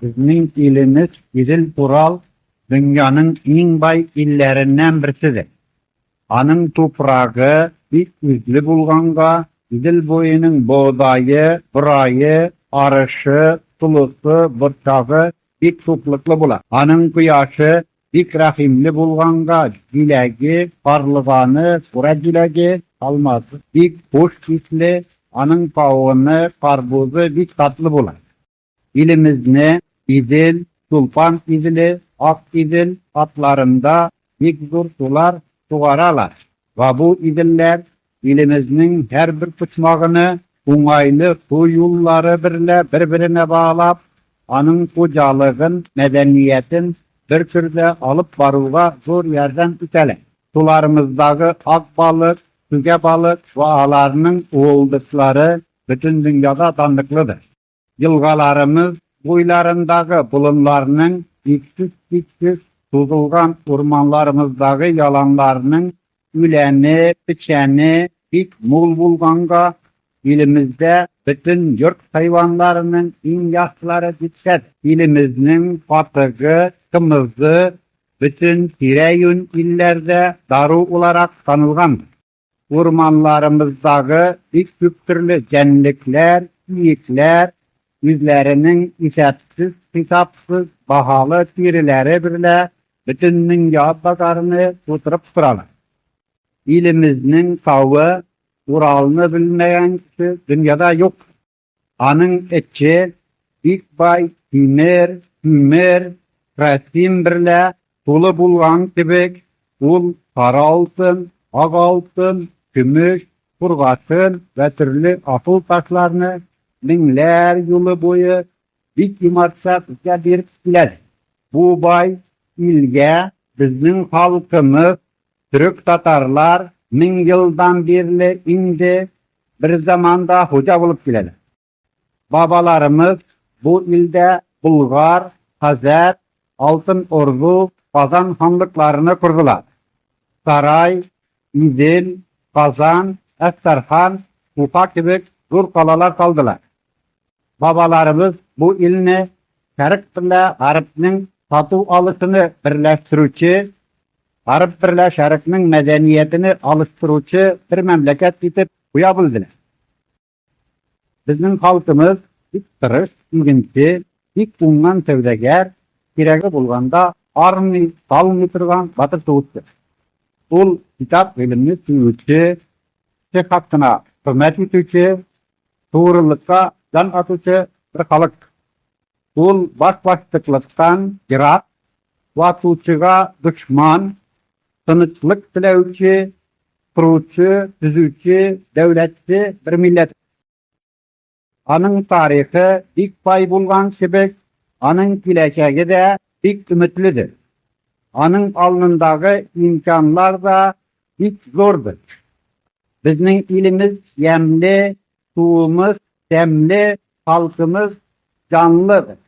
Bizning ilimiz İdil Ural dünyanın en bay illerinden birisidir. Anın toprağı bir üzlü bulganga, İdil boyunun boğdayı, burayı, arışı, tulusu, bırçağı bir çokluklu bular. Anın kuyaşı bir rahimli bulganga, dilegi, parlıganı, kura dilegi almaz. Bir hoş isli, anın pavuğunu, karbuzu bir tatlı bular. İlimizde İdil, Sulpan İdili, Ak İdil atlarında bir zor sular sugaralar. Ve bu idiller ilimizin her bir kısmağını uңaylı su yolları birbirine bağlap, anın kocalığın, medeniyetin bir türde alıp varığa zor yerden üteler. Sularımızdaki ak balık, süge balık ve ağlarının oğuldukları bütün dünyada tanıklıdır. Yılgalarımız boylarındaki bulunlarının iksiz tuzulgan ormanlarımızdaki yalanlarının üleni, biçeni, bir mul bulganga ilimizde bütün yurt hayvanlarının in yaşları dikkat. İlimizin patıgı, kımızı bütün tireyün illerde daru olarak tanılgandır. Ormanlarımızdaki bir türlü cenlikler, iyikler, yüzlerinin isetsiz, hitapsız, bahalı tirileri bile bütün dünya bakarını tutup duralar. İlimizin savı, Ural'ını bilmeyen kişi dünyada yok. Anın etçi, ilk bay, hümer, resim birle, tulu bulgan kibik, ul, kara altın, ak altın, gümüş, kurgatın ve türlü asıl taşlarını binler yılı boyu bir imarsa bir iler. Bu bay ilge bizim halkımız Türk Tatarlar 1000 yıldan beri indi bir zamanda hoca bulup geleli. Babalarımız bu ilde Bulgar, Hazar, Altın Ordu, Kazan hanlıklarını kurdular. Saray, İdil, Kazan, Estarhan, Ufak gibi zor kalalar kaldılar. Babalarımız bu ilini Şerq ile Arap'ın satu alışını birleştirücü, Arap birle Şerq'nin medeniyetini alıştırıcı bir memleket bitip uyabildiler. Bizim halkımız ilk tırış, ilginci, ilk bundan sevdegar, kiregi bulganda army salmı turgan batır tuğuttur. Ul kitap ilimini suyucu, Türk hakkına hürmet etücü, doğrulukka can atıcı bir halk. Ul başlıklıktan jirat, vatuçıga düşman, sınıçlık dilevçi, kurucu, düzücü, devletçi bir millet. Anın tarihi ilk pay bulgan sebek, anın kilekegi de ilk ümitlidir. Anın alnındaki imkanlar da ilk zordur. Bizning ilimiz yemli, suyumuz demli, halkımız canlıdır.